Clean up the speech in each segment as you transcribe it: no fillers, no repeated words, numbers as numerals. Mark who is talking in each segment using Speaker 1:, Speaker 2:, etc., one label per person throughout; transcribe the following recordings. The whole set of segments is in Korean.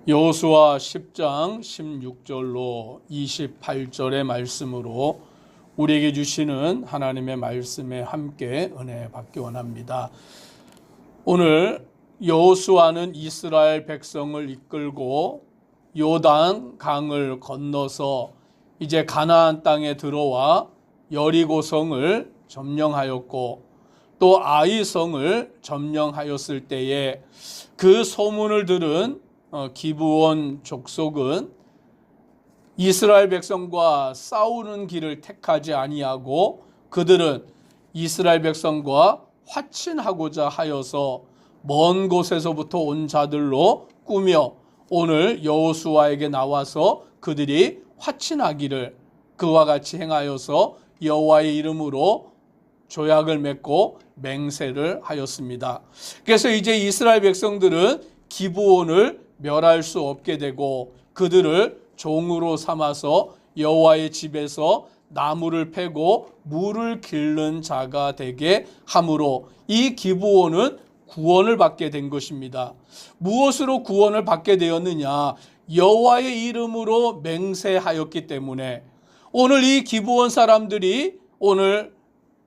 Speaker 1: 여호수아 10장 16절로 28절의 말씀으로 우리에게 주시는 하나님의 말씀에 함께 은혜 받기 원합니다. 오늘 여호수아는 이스라엘 백성을 이끌고 요단 강을 건너서 이제 가나안 땅에 들어와 여리고성을 점령하였고 또 아이성을 점령하였을 때에 그 소문을 들은 기브온 족속은 이스라엘 백성과 싸우는 길을 택하지 아니하고 그들은 이스라엘 백성과 화친하고자 하여서 먼 곳에서부터 온 자들로 꾸며 오늘 여호수아에게 나와서 그들이 화친하기를 그와 같이 행하여서 여호와의 이름으로 조약을 맺고 맹세를 하였습니다. 그래서 이제 이스라엘 백성들은 기브온을 멸할 수 없게 되고 그들을 종으로 삼아서 여호와의 집에서 나무를 패고 물을 길는 자가 되게 함으로 이 기브온은 구원을 받게 된 것입니다. 무엇으로 구원을 받게 되었느냐? 여호와의 이름으로 맹세하였기 때문에 오늘 이 기브온 사람들이 오늘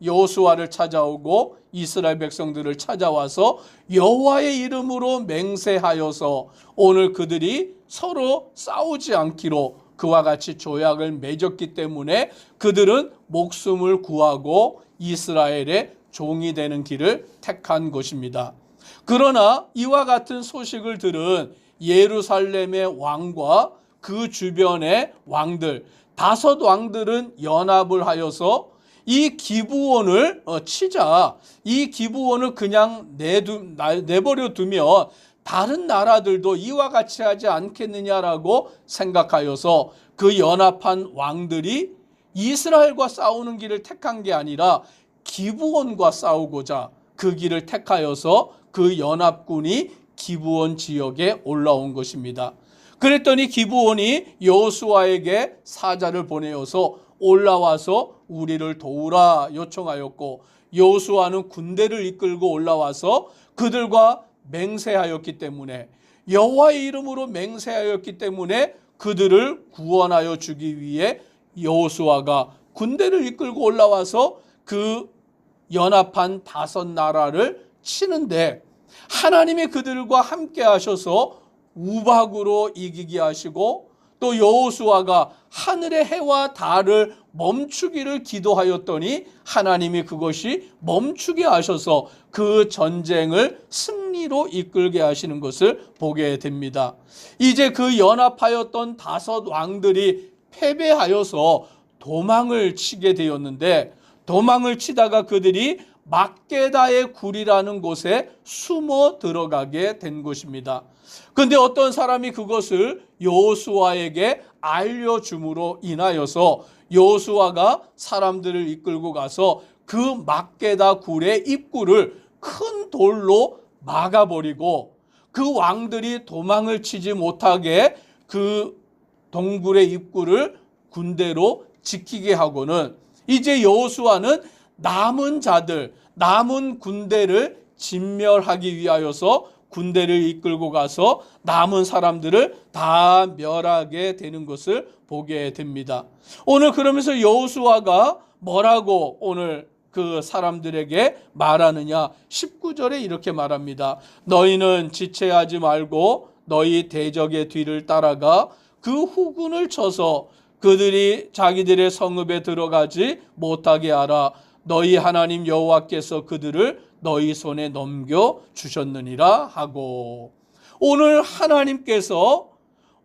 Speaker 1: 여호수아를 찾아오고 이스라엘 백성들을 찾아와서 여호와의 이름으로 맹세하여서 오늘 그들이 서로 싸우지 않기로 그와 같이 조약을 맺었기 때문에 그들은 목숨을 구하고 이스라엘의 종이 되는 길을 택한 것입니다. 그러나 이와 같은 소식을 들은 예루살렘의 왕과 그 주변의 왕들, 5 왕들은 연합을 하여서 이 기브온을 치자, 이 기브온을 그냥 내버려 두면 다른 나라들도 이와 같이 하지 않겠느냐라고 생각하여서 그 연합한 왕들이 이스라엘과 싸우는 길을 택한 게 아니라 기브온과 싸우고자 그 길을 택하여서 그 연합군이 기브온 지역에 올라온 것입니다. 그랬더니 기브온이 여호수아에게 사자를 보내어서 올라와서 우리를 도우라 요청하였고 여호수아는 군대를 이끌고 올라와서 그들과 맹세하였기 때문에 여호와의 이름으로 맹세하였기 때문에 그들을 구원하여 주기 위해 여호수아가 군대를 이끌고 올라와서 그 연합한 5 나라를 치는데 하나님이 그들과 함께 하셔서 우박으로 이기게 하시고 또 여호수아가 하늘의 해와 달을 멈추기를 기도하였더니 하나님이 그것이 멈추게 하셔서 그 전쟁을 승리로 이끌게 하시는 것을 보게 됩니다. 이제 그 연합하였던 5 왕들이 패배하여서 도망을 치게 되었는데 도망을 치다가 그들이 막게다의 굴이라는 곳에 숨어 들어가게 된 것입니다. 그런데 어떤 사람이 그것을 여호수아에게 알려줌으로 인하여서 여호수아가 사람들을 이끌고 가서 그 막게다 굴의 입구를 큰 돌로 막아버리고 그 왕들이 도망을 치지 못하게 그 동굴의 입구를 군대로 지키게 하고는 이제 여호수아는 남은 자들, 남은 군대를 진멸하기 위하여서 군대를 이끌고 가서 남은 사람들을 다 멸하게 되는 것을 보게 됩니다. 오늘 그러면서 여호수아가 뭐라고 오늘 그 사람들에게 말하느냐? 19절에 이렇게 말합니다. 너희는 지체하지 말고 너희 대적의 뒤를 따라가 그 후군을 쳐서 그들이 자기들의 성읍에 들어가지 못하게 하라. 너희 하나님 여호와께서 그들을 너희 손에 넘겨주셨느니라 하고 오늘 하나님께서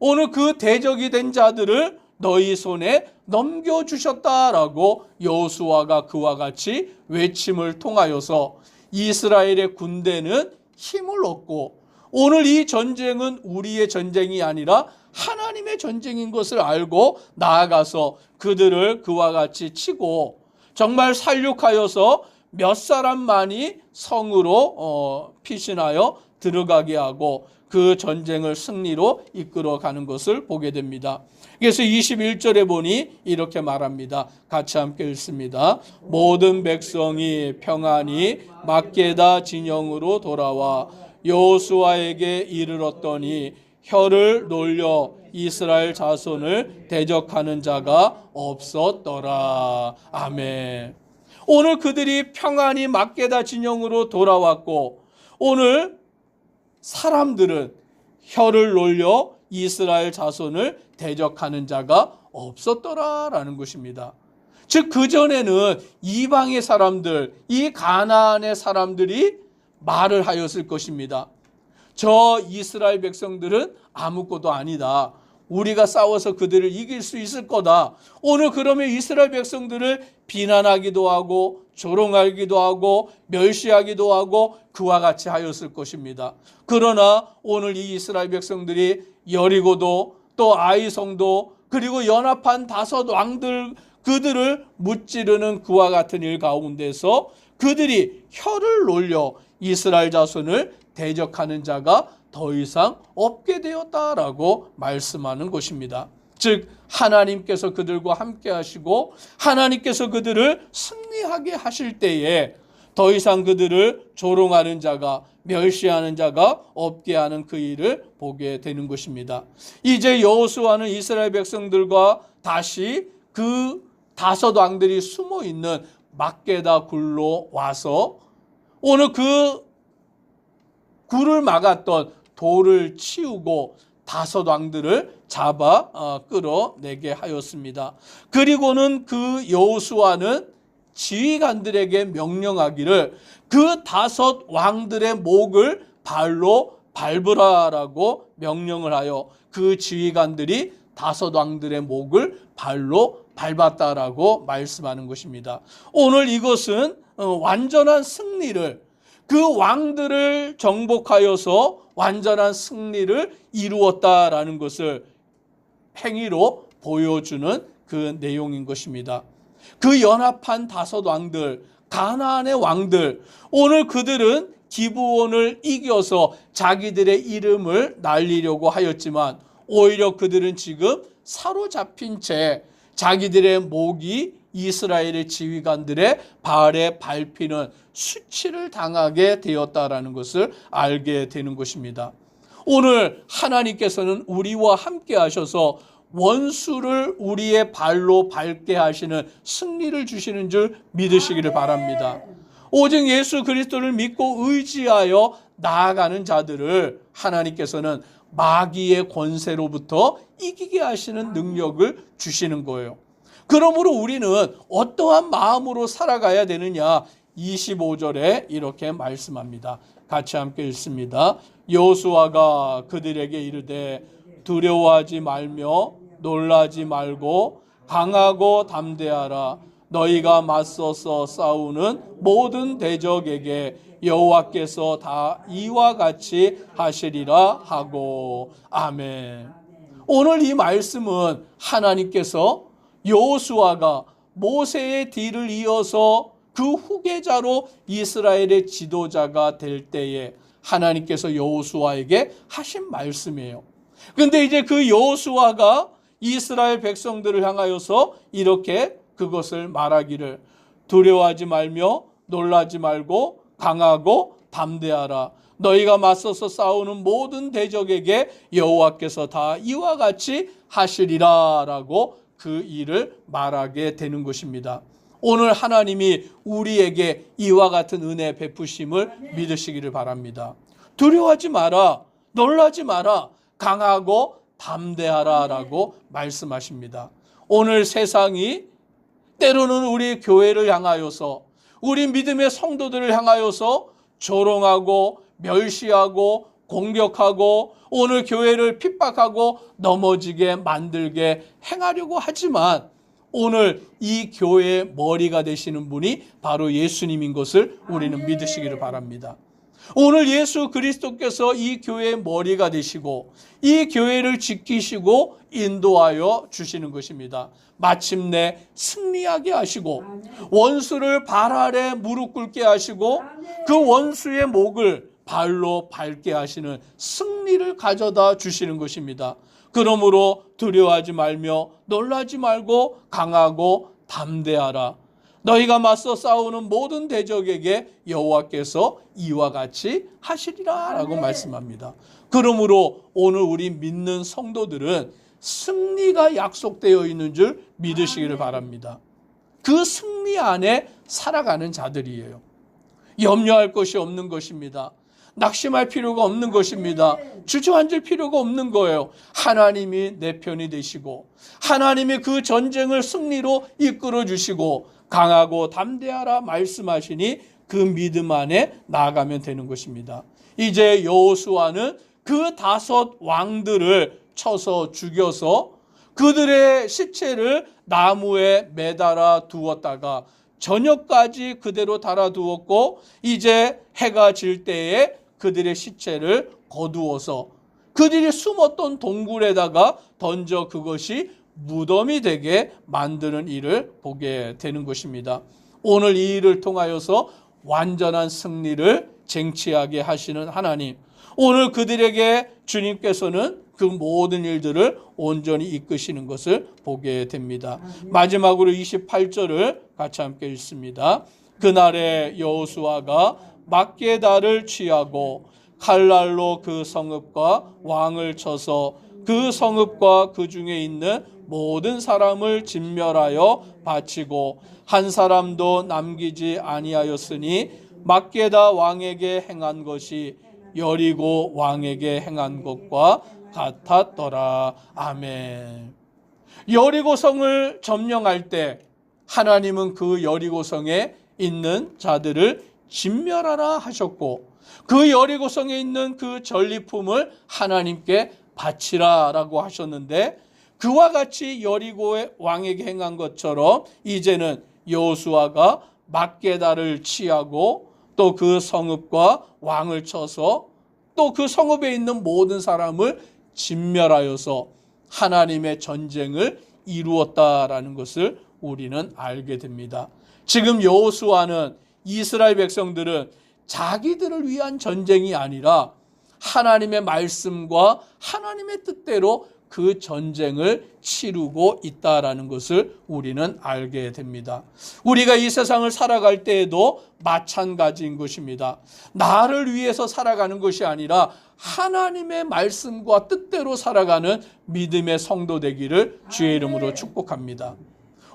Speaker 1: 오늘 그 대적이 된 자들을 너희 손에 넘겨주셨다라고 여호수아가 그와 같이 외침을 통하여서 이스라엘의 군대는 힘을 얻고 오늘 이 전쟁은 우리의 전쟁이 아니라 하나님의 전쟁인 것을 알고 나아가서 그들을 그와 같이 치고 정말 살육하여서 몇 사람만이 성으로 피신하여 들어가게 하고 그 전쟁을 승리로 이끌어가는 것을 보게 됩니다. 그래서 21절에 보니 이렇게 말합니다. 같이 함께 읽습니다. 모든 백성이 평안히 막게다 진영으로 돌아와 여호수아에게 이르렀더니 혀를 놀려 이스라엘 자손을 대적하는 자가 없었더라. 아멘. 오늘 그들이 평안히 막게다 진영으로 돌아왔고, 오늘 사람들은 혀를 놀려 이스라엘 자손을 대적하는 자가 없었더라라는 것입니다. 즉 그전에는 이방의 사람들, 이 가나안의 사람들이 말을 하였을 것입니다. 저 이스라엘 백성들은 아무것도 아니다. 우리가 싸워서 그들을 이길 수 있을 거다. 오늘 그러면 이스라엘 백성들을 비난하기도 하고 조롱하기도 하고 멸시하기도 하고 그와 같이 하였을 것입니다. 그러나 오늘 이 이스라엘 백성들이 여리고도 또 아이성도 그리고 연합한 다섯 왕들 그들을 무찌르는 그와 같은 일 가운데서 그들이 혀를 놀려 이스라엘 자손을 대적하는 자가 더 이상 없게 되었다라고 말씀하는 것입니다. 즉 하나님께서 그들과 함께 하시고 하나님께서 그들을 승리하게 하실 때에 더 이상 그들을 조롱하는 자가 멸시하는 자가 없게 하는 그 일을 보게 되는 것입니다. 이제 여호수아는 이스라엘 백성들과 다시 그 다섯 왕들이 숨어 있는 막게다 굴로 와서 오늘 그 굴을 막았던 돌을 치우고 다섯 왕들을 잡아 끌어내게 하였습니다. 그리고는 그 여호수아는 지휘관들에게 명령하기를 그 다섯 왕들의 목을 발로 밟으라라고 명령을 하여 그 지휘관들이 다섯 왕들의 목을 발로 밟았다라고 말씀하는 것입니다. 오늘 이것은 완전한 승리를 그 왕들을 정복하여서 완전한 승리를 이루었다라는 것을 행위로 보여주는 그 내용인 것입니다. 그 연합한 다섯 왕들, 가나안의 왕들, 오늘 그들은 기브온을 이겨서 자기들의 이름을 날리려고 하였지만 오히려 그들은 지금 사로잡힌 채 자기들의 목이 이스라엘의 지휘관들의 발에 밟히는 수치를 당하게 되었다라는 것을 알게 되는 것입니다. 오늘 하나님께서는 우리와 함께 하셔서 원수를 우리의 발로 밟게 하시는 승리를 주시는 줄 믿으시기를 바랍니다. 오직 예수 그리스도를 믿고 의지하여 나아가는 자들을 하나님께서는 마귀의 권세로부터 이기게 하시는 능력을 주시는 거예요. 그러므로 우리는 어떠한 마음으로 살아가야 되느냐? 25절에 이렇게 말씀합니다. 같이 함께 읽습니다. 여호수아가 그들에게 이르되 두려워하지 말며 놀라지 말고 강하고 담대하라. 너희가 맞서서 싸우는 모든 대적에게 여호와께서 다 이와 같이 하시리라 하고. 아멘. 오늘 이 말씀은 하나님께서 여호수아가 모세의 뒤를 이어서 그 후계자로 이스라엘의 지도자가 될 때에 하나님께서 여호수아에게 하신 말씀이에요. 그런데 이제 그 여호수아가 이스라엘 백성들을 향하여서 이렇게 그것을 말하기를 두려워하지 말며 놀라지 말고 강하고 담대하라. 너희가 맞서서 싸우는 모든 대적에게 여호와께서 다 이와 같이 하시리라 라고 그 일을 말하게 되는 것입니다. 오늘 하나님이 우리에게 이와 같은 은혜 베푸심을 믿으시기를 바랍니다. 두려워하지 마라, 놀라지 마라, 강하고 담대하라 라고 말씀하십니다. 오늘 세상이 때로는 우리 교회를 향하여서 우리 믿음의 성도들을 향하여서 조롱하고 멸시하고 공격하고 오늘 교회를 핍박하고 넘어지게 만들게 행하려고 하지만 오늘 이 교회의 머리가 되시는 분이 바로 예수님인 것을 우리는 믿으시기를 바랍니다. 오늘 예수 그리스도께서 이 교회의 머리가 되시고 이 교회를 지키시고 인도하여 주시는 것입니다. 마침내 승리하게 하시고 원수를 발 아래 무릎 꿇게 하시고 그 원수의 목을 발로 밟게 하시는 승리를 가져다 주시는 것입니다. 그러므로 두려워하지 말며 놀라지 말고 강하고 담대하라. 너희가 맞서 싸우는 모든 대적에게 여호와께서 이와 같이 하시리라 라고 말씀합니다. 그러므로 오늘 우리 믿는 성도들은 승리가 약속되어 있는 줄 믿으시기를 바랍니다. 그 승리 안에 살아가는 자들이에요. 염려할 것이 없는 것입니다. 낙심할 필요가 없는 것입니다. 주저앉을 필요가 없는 거예요. 하나님이 내 편이 되시고 하나님이 그 전쟁을 승리로 이끌어 주시고 강하고 담대하라 말씀하시니 그 믿음 안에 나아가면 되는 것입니다. 이제 여호수아는 그 5 왕들을 쳐서 죽여서 그들의 시체를 나무에 매달아 두었다가 저녁까지 그대로 달아두었고 이제 해가 질 때에 그들의 시체를 거두어서 그들이 숨었던 동굴에다가 던져 그것이 무덤이 되게 만드는 일을 보게 되는 것입니다. 오늘 이 일을 통하여서 완전한 승리를 쟁취하게 하시는 하나님, 오늘 그들에게 주님께서는 그 모든 일들을 온전히 이끄시는 것을 보게 됩니다. 마지막으로 28절을 같이 함께 읽습니다. 그날에 여호수아가 막게다를 취하고 칼날로 그 성읍과 왕을 쳐서 그 성읍과 그 중에 있는 모든 사람을 진멸하여 바치고 한 사람도 남기지 아니하였으니 막게다 왕에게 행한 것이 여리고 왕에게 행한 것과 같았더라. 아멘. 여리고성을 점령할 때 하나님은 그 여리고성에 있는 자들을 진멸하라 하셨고 그 여리고성에 있는 그 전리품을 하나님께 바치라라고 하셨는데 그와 같이 여리고의 왕에게 행한 것처럼 이제는 여호수아가 막게다를 취하고 또 그 성읍과 왕을 쳐서 또 그 성읍에 있는 모든 사람을 진멸하여서 하나님의 전쟁을 이루었다라는 것을 우리는 알게 됩니다. 지금 여호수아는 이스라엘 백성들은 자기들을 위한 전쟁이 아니라 하나님의 말씀과 하나님의 뜻대로 그 전쟁을 치르고 있다라는 것을 우리는 알게 됩니다. 우리가 이 세상을 살아갈 때에도 마찬가지인 것입니다. 나를 위해서 살아가는 것이 아니라 하나님의 말씀과 뜻대로 살아가는 믿음의 성도 되기를 주의 이름으로 축복합니다.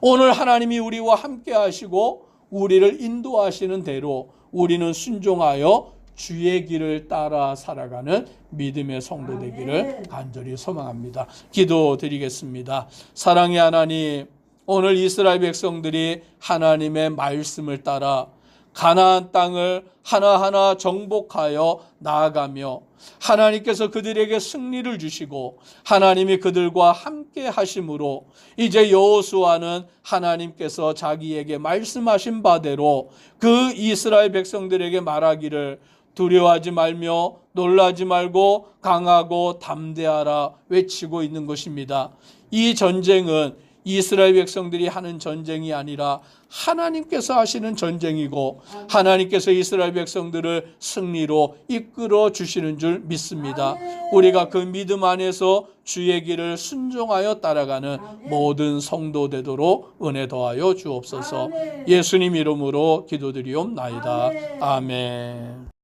Speaker 1: 오늘 하나님이 우리와 함께 하시고 우리를 인도하시는 대로 우리는 순종하여 주의 길을 따라 살아가는 믿음의 성도 되기를 간절히 소망합니다. 기도드리겠습니다. 사랑의 하나님, 오늘 이스라엘 백성들이 하나님의 말씀을 따라 가나안 땅을 하나하나 정복하여 나아가며 하나님께서 그들에게 승리를 주시고 하나님이 그들과 함께 하심으로 이제 여호수아는 하나님께서 자기에게 말씀하신 바대로 그 이스라엘 백성들에게 말하기를 두려워하지 말며 놀라지 말고 강하고 담대하라 외치고 있는 것입니다. 이 전쟁은 이스라엘 백성들이 하는 전쟁이 아니라 하나님께서 하시는 전쟁이고 하나님께서 이스라엘 백성들을 승리로 이끌어 주시는 줄 믿습니다. 우리가 그 믿음 안에서 주의 길을 순종하여 따라가는 모든 성도 되도록 은혜 더하여 주옵소서. 예수님 이름으로 기도드리옵나이다. 아멘.